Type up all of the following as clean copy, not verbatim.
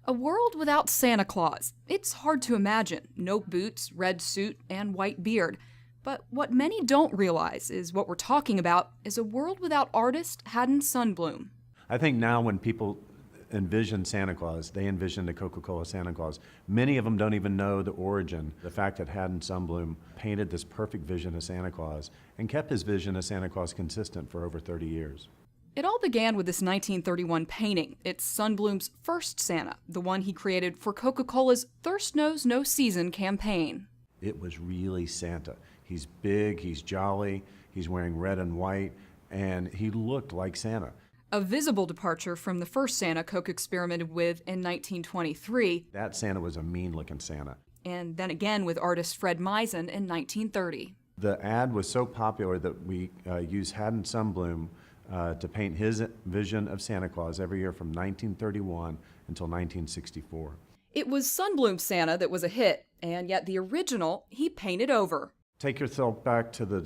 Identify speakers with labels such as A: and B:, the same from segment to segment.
A: A world without Santa Claus. It's hard to imagine. No boots, red suit, and white beard. But what many don't realize is what we're talking about is a world without artist Haddon Sundblom.
B: I think now when people envision Santa Claus, they envision the Coca-Cola Santa Claus. Many of them don't even know the origin. The fact that Haddon Sundblom painted this perfect vision of Santa Claus and kept his vision of Santa Claus consistent for over 30 years.
A: It all began with this 1931 painting. It's Sundblom's first Santa, the one he created for Coca-Cola's Thirst Knows No Season campaign.
B: It was really Santa. He's big, he's jolly, he's wearing red and white, and he looked like Santa.
A: A visible departure from the first Santa Coke experimented with in 1923.
B: That Santa was a mean-looking Santa.
A: And then again with artist Fred Misen in 1930.
B: The ad was so popular that we used Haddon Sundblom to paint his vision of Santa Claus every year from 1931 until 1964.
A: It was Sundblom's Santa that was a hit, and yet the original he painted over.
B: Take yourself back to the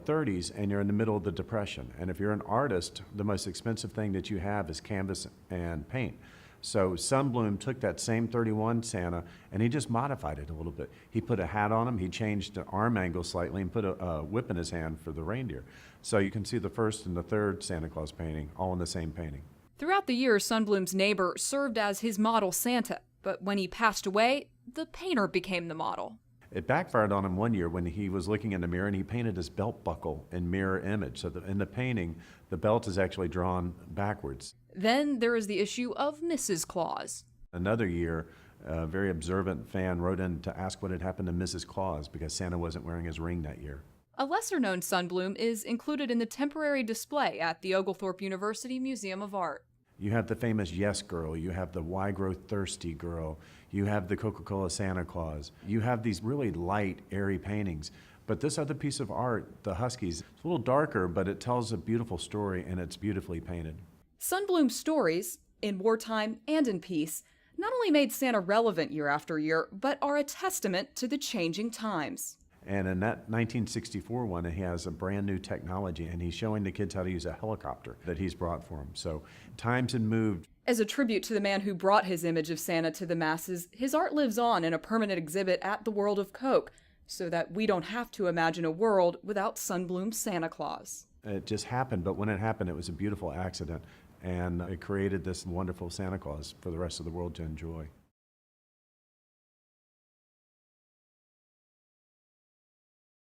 B: 30s and you're in the middle of the Depression. And if you're an artist, the most expensive thing that you have is canvas and paint. So Sundblom took that same 31 Santa and he just modified it a little bit. He put a hat on him, he changed the arm angle slightly and put a whip in his hand for the reindeer. So you can see the first and the third Santa Claus painting all in the same painting.
A: Throughout the years, Sundblom's neighbor served as his model Santa, but when he passed away, the painter became the model.
B: It backfired on him one year when he was looking in the mirror and he painted his belt buckle in mirror image. So in the painting, the belt is actually drawn backwards.
A: Then there is the issue of Mrs. Claus.
B: Another year, a very observant fan wrote in to ask what had happened to Mrs. Claus because Santa wasn't wearing his ring that year.
A: A lesser-known Sundblom is included in the temporary display at the Oglethorpe University Museum of Art.
B: You have the famous Yes Girl, you have the Why Grow Thirsty Girl, you have the Coca-Cola Santa Claus. You have these really light, airy paintings. But this other piece of art, the Huskies, it's a little darker, but it tells a beautiful story and it's beautifully painted.
A: Sundblom's stories, in wartime and in peace, not only made Santa relevant year after year, but are a testament to the changing times.
B: And in that 1964 one, he has a brand new technology, and he's showing the kids how to use a helicopter that he's brought for them. So times had moved.
A: As a tribute to the man who brought his image of Santa to the masses, his art lives on in a permanent exhibit at the World of Coke, so that we don't have to imagine a world without Sundblom's Santa Claus.
B: It just happened, but when it happened, it was a beautiful accident, and it created this wonderful Santa Claus for the rest of the world to enjoy.